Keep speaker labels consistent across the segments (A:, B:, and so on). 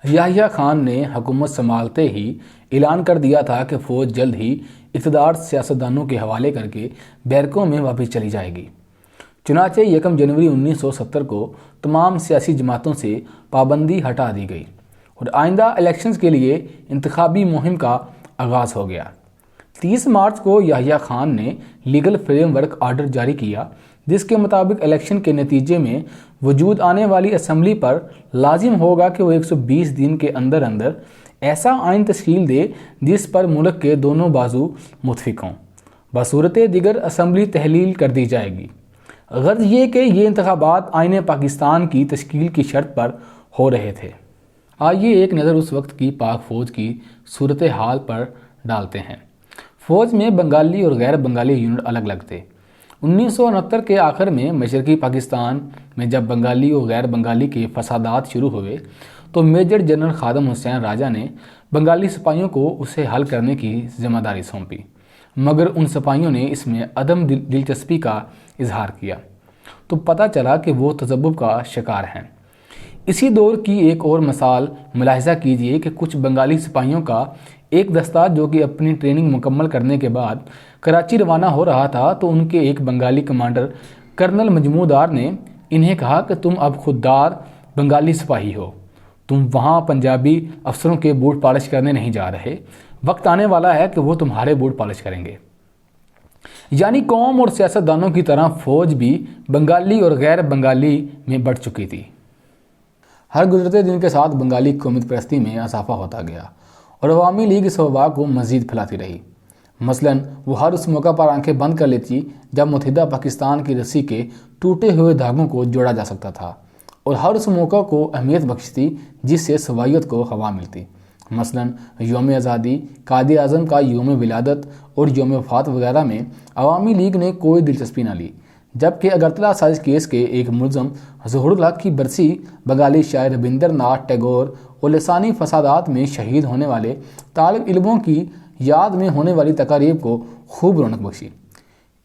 A: یحییٰ خان نے حکومت سنبھالتے ہی اعلان کر دیا تھا کہ فوج جلد ہی اقتدار سیاستدانوں کے حوالے کر کے بیرکوں میں واپس چلی جائے گی۔ چنانچہ 1 جنوری 1970 کو تمام سیاسی جماعتوں سے پابندی ہٹا دی گئی اور آئندہ الیکشنز کے لیے انتخابی مہم کا آغاز ہو گیا۔ 30 مارچ کو یحییٰ خان نے لیگل فریم ورک آرڈر جاری کیا، جس کے مطابق الیکشن کے نتیجے میں وجود آنے والی اسمبلی پر لازم ہوگا کہ وہ 120 دن کے اندر اندر ایسا آئین تشکیل دے جس پر ملک کے دونوں بازو متفق ہوں۔ بصورت دیگر اسمبلی تحلیل کر دی جائے گی۔ غرض یہ کہ یہ انتخابات آئین پاکستان کی تشکیل کی شرط پر ہو رہے تھے۔ آئیے ایک نظر اس وقت کی پاک فوج کی صورتحال پر ڈالتے ہیں۔ فوج میں بنگالی اور غیر بنگالی یونٹ الگ الگ تھے۔ 1969 کے آخر میں مشرقی پاکستان میں جب بنگالی اور غیر بنگالی کے فسادات شروع ہوئے تو میجر جنرل خادم حسین راجہ نے بنگالی سپاہیوں کو اسے حل کرنے کی ذمہ داری سونپی، مگر ان سپاہیوں نے اس میں عدم دلچسپی کا اظہار کیا تو پتہ چلا کہ وہ تذبذب کا شکار ہیں۔ اسی دور کی ایک اور مثال ملاحظہ کیجیے کہ کچھ بنگالی سپاہیوں کا ایک دستہ جو کہ اپنی ٹریننگ مکمل کرنے کے بعد کراچی روانہ ہو رہا تھا تو ان کے ایک بنگالی کمانڈر کرنل مجموعدار نے انہیں کہا کہ تم اب خوددار بنگالی سپاہی ہو، تم وہاں پنجابی افسروں کے بوٹ پالش کرنے نہیں جا رہے، وقت آنے والا ہے کہ وہ تمہارے بوٹ پالش کریں گے۔ یعنی قوم اور سیاستدانوں کی طرح فوج بھی بنگالی اور غیر بنگالی میں بٹ چکی تھی۔ ہر گزرتے دن کے ساتھ بنگالی قومیت پرستی میں اضافہ ہوتا گیا اور عوامی لیگ اس وبا کو مزید پھیلاتی رہی۔ مثلاً وہ ہر اس موقع پر آنکھیں بند کر لیتی جب متحدہ پاکستان کی رسی کے ٹوٹے ہوئے دھاگوں کو جوڑا جا سکتا تھا، اور ہر اس موقع کو اہمیت بخشتی جس سے سوائیت کو ہوا ملتی۔ مثلاً یوم آزادی، قائد اعظم کا یوم ولادت اور یوم وفات وغیرہ میں عوامی لیگ نے کوئی دلچسپی نہ لی، جبکہ اگرتلہ سازش کیس کے ایک ملزم ظہور الحق کی برسی، بنگالی شاعر ربندر ناتھ ٹیگور اور لسانی فسادات میں شہید ہونے والے طالب علموں کی یاد میں ہونے والی تقاریب کو خوب رونق بخشی۔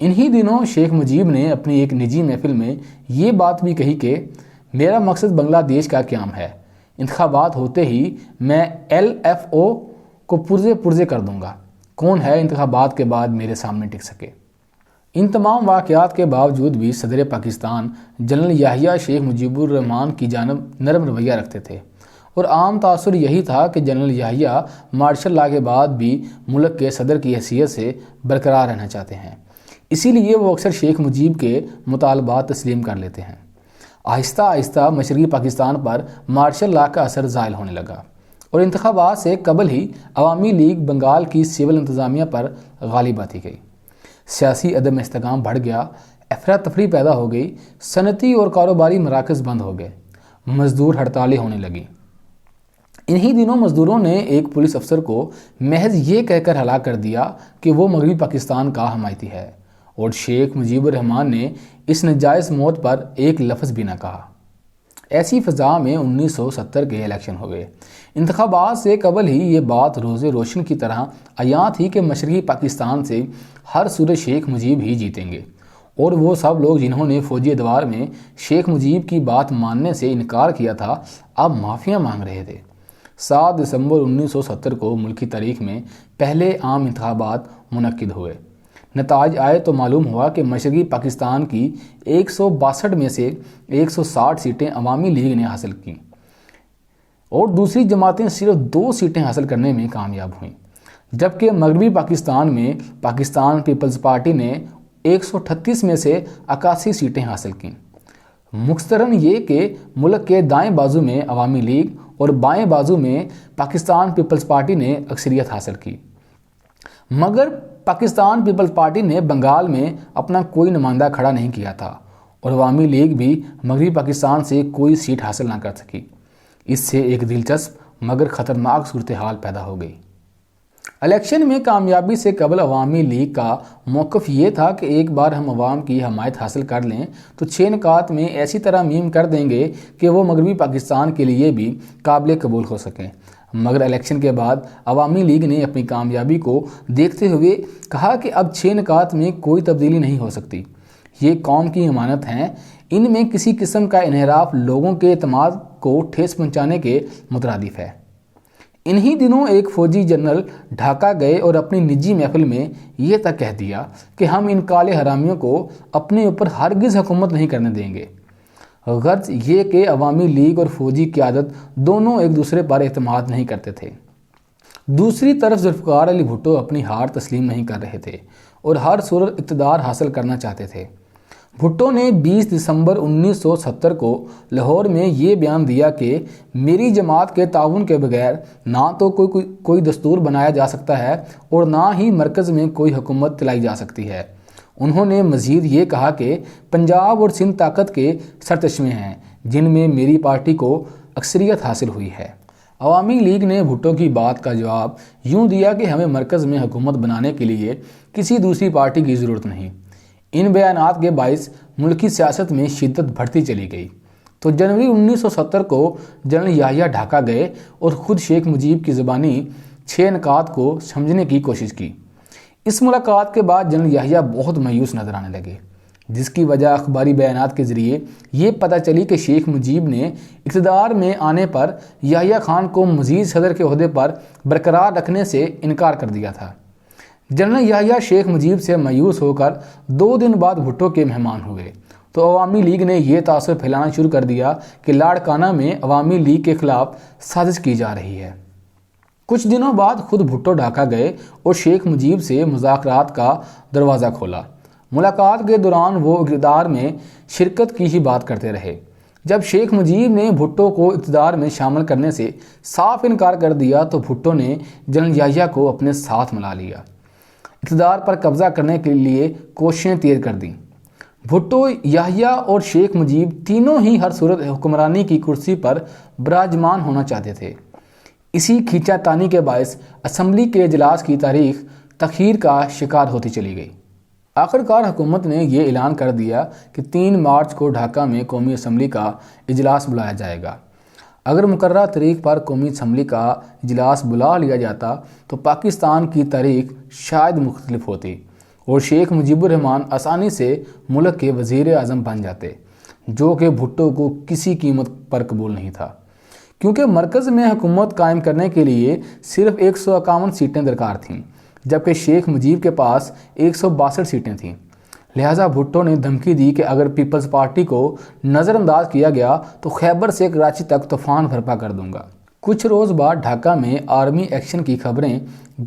A: انہی دنوں شیخ مجیب نے اپنی ایک نجی محفل میں یہ بات بھی کہی کہ میرا مقصد بنگلہ دیش کا قیام ہے، انتخابات ہوتے ہی میں LFO کو پرزے کر دوں گا، کون ہے انتخابات کے بعد میرے سامنے ٹک سکے۔ ان تمام واقعات کے باوجود بھی صدر پاکستان جنرل یحییٰ شیخ مجیب الرحمان کی جانب نرم رویہ رکھتے تھے، اور عام تاثر یہی تھا کہ جنرل یحییٰ مارشل لاء کے بعد بھی ملک کے صدر کی حیثیت سے برقرار رہنا چاہتے ہیں، اسی لیے وہ اکثر شیخ مجیب کے مطالبات تسلیم کر لیتے ہیں۔ آہستہ آہستہ مشرقی پاکستان پر مارشل لاء کا اثر زائل ہونے لگا اور انتخابات سے قبل ہی عوامی لیگ بنگال کی سول انتظامیہ پر غالب آتی گئی۔ سیاسی عدم استحکام بڑھ گیا، افراتفری پیدا ہو گئی، صنعتی اور کاروباری مراکز بند ہو گئے، مزدور ہڑتالیں ہونے لگیں۔ انہی دنوں مزدوروں نے ایک پولیس افسر کو محض یہ کہہ کر ہلاک کر دیا کہ وہ مغربی پاکستان کا حمایتی ہے، اور شیخ مجیب الرحمان نے اس ناجائز موت پر ایک لفظ بھی نہ کہا۔ ایسی فضا میں 1970 کے الیکشن ہوئے۔ انتخابات سے قبل ہی یہ بات روز روشن کی طرح عیاں تھی کہ مشرقی پاکستان سے ہر صورت شیخ مجیب ہی جیتیں گے، اور وہ سب لوگ جنہوں نے فوجی ادوار میں شیخ مجیب کی بات ماننے سے انکار کیا تھا اب معافیاں مانگ رہے تھے۔ 7 دسمبر 1970 کو ملکی تاریخ میں پہلے عام انتخابات منعقد ہوئے۔ نتائج آئے تو معلوم ہوا کہ مشرقی پاکستان کی 162 میں سے 160 سیٹیں عوامی لیگ نے حاصل کیں، اور دوسری جماعتیں صرف 2 سیٹیں حاصل کرنے میں کامیاب ہوئیں، جبکہ مغربی پاکستان میں پاکستان پیپلز پارٹی نے 138 میں سے 81 سیٹیں حاصل کیں۔ مختصراً یہ کہ ملک کے دائیں بازو میں عوامی لیگ اور بائیں بازو میں پاکستان پیپلز پارٹی نے اکثریت حاصل کی، مگر پاکستان پیپلز پارٹی نے بنگال میں اپنا کوئی نمائندہ کھڑا نہیں کیا تھا، اور عوامی لیگ بھی مغربی پاکستان سے کوئی سیٹ حاصل نہ کر سکی۔ اس سے ایک دلچسپ مگر خطرناک صورتحال پیدا ہو گئی۔ الیکشن میں کامیابی سے قبل عوامی لیگ کا موقف یہ تھا کہ ایک بار ہم عوام کی حمایت حاصل کر لیں تو 6 نکات میں ایسی طرح میم کر دیں گے کہ وہ مغربی پاکستان کے لیے بھی قابل قبول ہو سکیں۔ مگر الیکشن کے بعد عوامی لیگ نے اپنی کامیابی کو دیکھتے ہوئے کہا کہ اب 6 نکات میں کوئی تبدیلی نہیں ہو سکتی، یہ قوم کی امانت ہیں، ان میں کسی قسم کا انحراف لوگوں کے اعتماد کو ٹھیس پہنچانے کے مترادف ہے۔ انہی دنوں ایک فوجی جنرل ڈھاکہ گئے اور اپنی نجی محفل میں یہ تک کہہ دیا کہ ہم ان کالے حرامیوں کو اپنے اوپر ہرگز حکومت نہیں کرنے دیں گے۔ غرض یہ کہ عوامی لیگ اور فوجی قیادت دونوں ایک دوسرے پر اعتماد نہیں کرتے تھے۔ دوسری طرف ذوالفقار علی بھٹو اپنی ہار تسلیم نہیں کر رہے تھے اور ہر صورت اقتدار حاصل کرنا چاہتے تھے۔ بھٹو نے 20 دسمبر 1970 کو لاہور میں یہ بیان دیا کہ میری جماعت کے تعاون کے بغیر نہ تو کوئی دستور بنایا جا سکتا ہے اور نہ ہی مرکز میں کوئی حکومت چلائی جا سکتی ہے۔ انہوں نے مزید یہ کہا کہ پنجاب اور سندھ طاقت کے سرچشمے ہیں جن میں میری پارٹی کو اکثریت حاصل ہوئی ہے۔ عوامی لیگ نے بھٹو کی بات کا جواب یوں دیا کہ ہمیں مرکز میں حکومت بنانے کے لیے کسی دوسری پارٹی کی ضرورت نہیں۔ ان بیانات کے باعث ملکی سیاست میں شدت بڑھتی چلی گئی تو جنوری 1970 کو جنرل یحییٰ ڈھاکہ گئے اور خود شیخ مجیب کی زبانی 6 نکات کو سمجھنے کی کوشش کی۔ اس ملاقات کے بعد جنرل یحییٰ بہت مایوس نظر آنے لگے، جس کی وجہ اخباری بیانات کے ذریعے یہ پتہ چلی کہ شیخ مجیب نے اقتدار میں آنے پر یحییٰ خان کو مزید صدر کے عہدے پر برقرار رکھنے سے انکار کر دیا تھا۔ جنرل یحییٰ شیخ مجیب سے مایوس ہو کر 2 دن بعد بھٹو کے مہمان ہوئے تو عوامی لیگ نے یہ تاثر پھیلانا شروع کر دیا کہ لاڑکانہ میں عوامی لیگ کے خلاف سازش کی جا رہی ہے۔ کچھ دنوں بعد خود بھٹو ڈھاکہ گئے اور شیخ مجیب سے مذاکرات کا دروازہ کھولا۔ ملاقات کے دوران وہ اقتدار میں شرکت کی ہی بات کرتے رہے۔ جب شیخ مجیب نے بھٹو کو اقتدار میں شامل کرنے سے صاف انکار کر دیا تو بھٹو نے جنرل یحییٰ کو اپنے ساتھ ملا لیا، اقتدار پر قبضہ کرنے کے لیے کوششیں تیز کر دیں۔ بھٹو، یحییٰ اور شیخ مجیب تینوں ہی ہر صورت حکمرانی کی کرسی پر براجمان ہونا چاہتے تھے۔ اسی کھینچا تانی کے باعث اسمبلی کے اجلاس کی تاریخ تاخیر کا شکار ہوتی چلی گئی۔ آخرکار حکومت نے یہ اعلان کر دیا کہ 3 مارچ کو ڈھاکہ میں قومی اسمبلی کا اجلاس بلایا جائے گا۔ اگر مقررہ تاریخ پر قومی اسمبلی کا اجلاس بلا لیا جاتا تو پاکستان کی تاریخ شاید مختلف ہوتی اور شیخ مجیب الرحمن آسانی سے ملک کے وزیر اعظم بن جاتے، جو کہ بھٹو کو کسی قیمت پر قبول نہیں تھا، کیونکہ مرکز میں حکومت قائم کرنے کے لیے صرف 151 سیٹیں درکار تھیں، جبکہ شیخ مجیب کے پاس 162 سیٹیں تھیں۔ لہٰذا بھٹو نے دھمکی دی کہ اگر پیپلز پارٹی کو نظر انداز کیا گیا تو خیبر سے کراچی تک طوفان برپا کر دوں گا۔ کچھ روز بعد ڈھاکہ میں آرمی ایکشن کی خبریں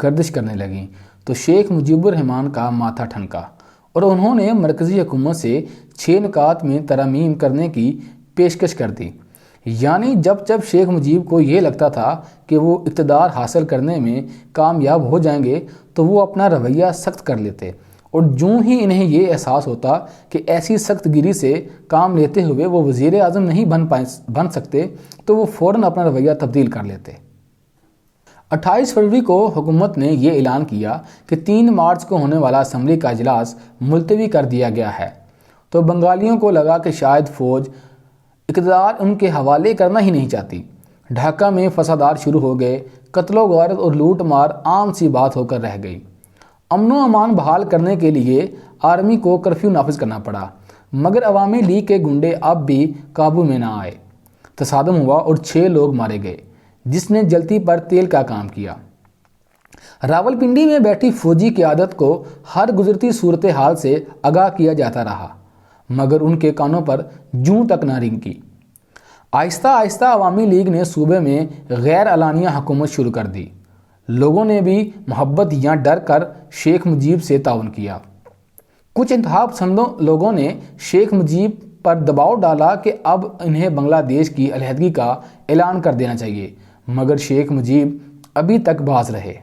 A: گردش کرنے لگیں تو شیخ مجیب الرحمن کا ماتھا ٹھنکا اور انہوں نے مرکزی حکومت سے 6 نکات میں ترامیم کرنے کی پیشکش کر دی۔ یعنی جب شیخ مجیب کو یہ لگتا تھا کہ وہ اقتدار حاصل کرنے میں کامیاب ہو جائیں گے تو وہ اپنا رویہ سخت کر لیتے، اور جوں ہی انہیں یہ احساس ہوتا کہ ایسی سخت گیری سے کام لیتے ہوئے وہ وزیر اعظم نہیں بن سکتے تو وہ فوراً اپنا رویہ تبدیل کر لیتے۔ 28 فروری کو حکومت نے یہ اعلان کیا کہ 3 مارچ کو ہونے والا اسمبلی کا اجلاس ملتوی کر دیا گیا ہے، تو بنگالیوں کو لگا کہ شاید فوج اقتدار ان کے حوالے کرنا ہی نہیں چاہتی۔ ڈھاکہ میں فسادات شروع ہو گئے، قتل و غارت اور لوٹ مار عام سی بات ہو کر رہ گئی۔ امن و امان بحال کرنے کے لیے آرمی کو کرفیو نافذ کرنا پڑا، مگر عوامی لیگ کے گنڈے اب بھی قابو میں نہ آئے۔ تصادم ہوا اور 6 لوگ مارے گئے، جس نے جلتی پر تیل کا کام کیا۔ راولپنڈی میں بیٹھی فوجی قیادت کو ہر گزرتی صورتحال سے آگاہ کیا جاتا رہا، مگر ان کے کانوں پر جوں تک نہ رینگی۔ آہستہ آہستہ عوامی لیگ نے صوبے میں غیر اعلانیہ حکومت شروع کر دی۔ لوگوں نے بھی محبت یا ڈر کر شیخ مجیب سے تعاون کیا۔ کچھ انتہا پسندوں لوگوں نے شیخ مجیب پر دباؤ ڈالا کہ اب انہیں بنگلہ دیش کی علیحدگی کا اعلان کر دینا چاہیے، مگر شیخ مجیب ابھی تک باز رہے۔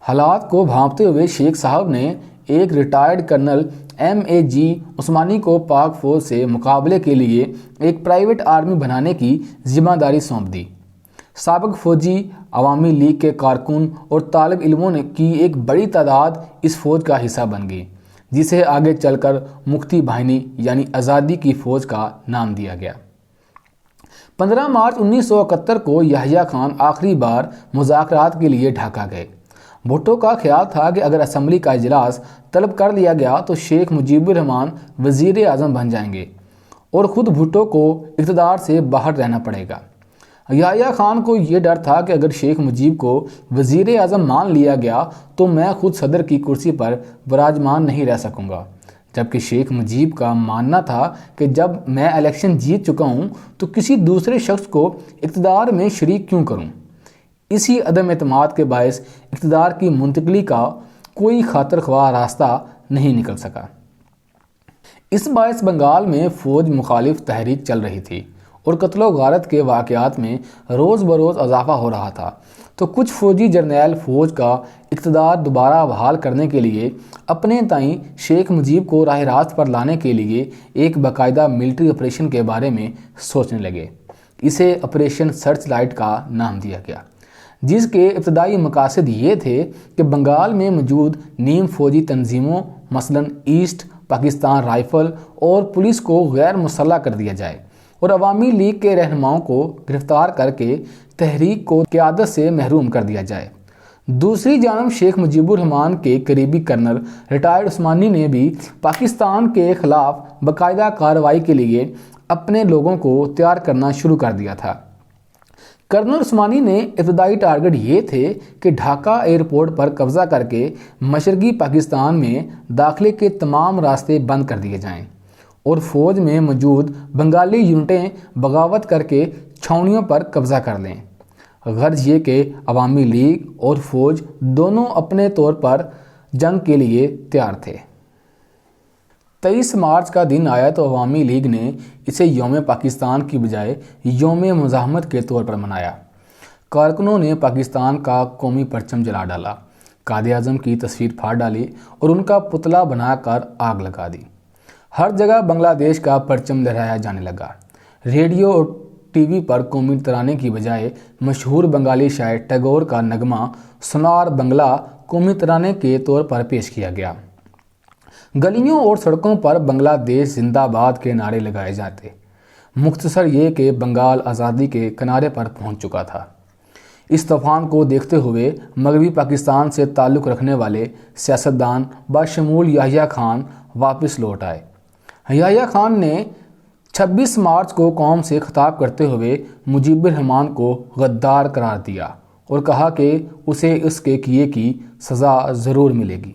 A: حالات کو بھانپتے ہوئے شیخ صاحب نے ایک ریٹائرڈ کرنل MAG عثمانی کو پاک فوج سے مقابلے کے لیے ایک پرائیویٹ آرمی بنانے کی ذمہ داری سونپ دی۔ سابق فوجی، عوامی لیگ کے کارکن اور طالب علموں کی ایک بڑی تعداد اس فوج کا حصہ بن گئی، جسے آگے چل کر مکتی باہنی یعنی آزادی کی فوج کا نام دیا گیا۔ 15 مارچ 1971 کو یحییٰ خان آخری بار مذاکرات کے لیے ڈھاکہ گئے۔ بھٹو کا خیال تھا کہ اگر اسمبلی کا اجلاس طلب کر لیا گیا تو شیخ مجیب الرحمن وزیر اعظم بن جائیں گے۔ اور خود بھٹو کو اقتدار سے باہر رہنا پڑے گا۔ یحییٰ خان کو یہ ڈر تھا کہ اگر شیخ مجیب کو وزیر اعظم مان لیا گیا تو میں خود صدر کی کرسی پر براجمان نہیں رہ سکوں گا، جبکہ شیخ مجیب کا ماننا تھا کہ جب میں الیکشن جیت چکا ہوں تو کسی دوسرے شخص کو اقتدار میں شریک کیوں کروں۔ اسی عدم اعتماد کے باعث اقتدار کی منتقلی کا کوئی خاطر خواہ راستہ نہیں نکل سکا۔ اس باعث بنگال میں فوج مخالف تحریک چل رہی تھی اور قتل و غارت کے واقعات میں روز بروز اضافہ ہو رہا تھا، تو کچھ فوجی جرنیل فوج کا اقتدار دوبارہ بحال کرنے کے لیے اپنے تئیں شیخ مجیب کو راہ راست پر لانے کے لیے ایک باقاعدہ ملٹری آپریشن کے بارے میں سوچنے لگے۔ اسے آپریشن سرچ لائٹ کا نام دیا گیا، جس کے ابتدائی مقاصد یہ تھے کہ بنگال میں موجود نیم فوجی تنظیموں مثلاً ایسٹ پاکستان رائفل اور پولیس کو غیر مسلح کر دیا جائے اور عوامی لیگ کے رہنماؤں کو گرفتار کر کے تحریک کو قیادت سے محروم کر دیا جائے۔ دوسری جانب شیخ مجیب الرحمان کے قریبی کرنل ریٹائرڈ عثمانی نے بھی پاکستان کے خلاف باقاعدہ کارروائی کے لیے اپنے لوگوں کو تیار کرنا شروع کر دیا تھا۔ کرنل عثمانی نے ابتدائی ٹارگٹ یہ تھے کہ ڈھاکہ ایئرپورٹ پر قبضہ کر کے مشرقی پاکستان میں داخلے کے تمام راستے بند کر دیے جائیں اور فوج میں موجود بنگالی یونٹیں بغاوت کر کے چھاؤنیوں پر قبضہ کر لیں۔ غرض یہ کہ عوامی لیگ اور فوج دونوں اپنے طور پر جنگ کے لیے تیار تھے۔ 23 مارچ کا دن آیا تو عوامی لیگ نے اسے یوم پاکستان کی بجائے یوم مزاحمت کے طور پر منایا۔ کارکنوں نے پاکستان کا قومی پرچم جلا ڈالا، قائد اعظم کی تصویر پھاڑ ڈالی اور ان کا پتلا بنا کر آگ لگا دی۔ ہر جگہ بنگلہ دیش کا پرچم لہرایا جانے لگا۔ ریڈیو اور ٹی وی پر قومی ترانے کی بجائے مشہور بنگالی شاعر ٹیگور کا نغمہ سونار بنگلہ قومی ترانے کے طور پر پیش کیا گیا۔ گلیوں اور سڑکوں پر بنگلہ دیش زندہ باد کے نعرے لگائے جاتے۔ مختصر یہ کہ بنگال آزادی کے کنارے پر پہنچ چکا تھا۔ اس طوفان کو دیکھتے ہوئے مغربی پاکستان سے تعلق رکھنے والے سیاستدان بشمول یحییٰ خان واپس لوٹ آئے۔ یحییٰ خان نے 26 مارچ کو قوم سے خطاب کرتے ہوئے مجیب الرحمان کو غدار قرار دیا اور کہا کہ اسے اس کے کیے کی سزا ضرور ملے گی۔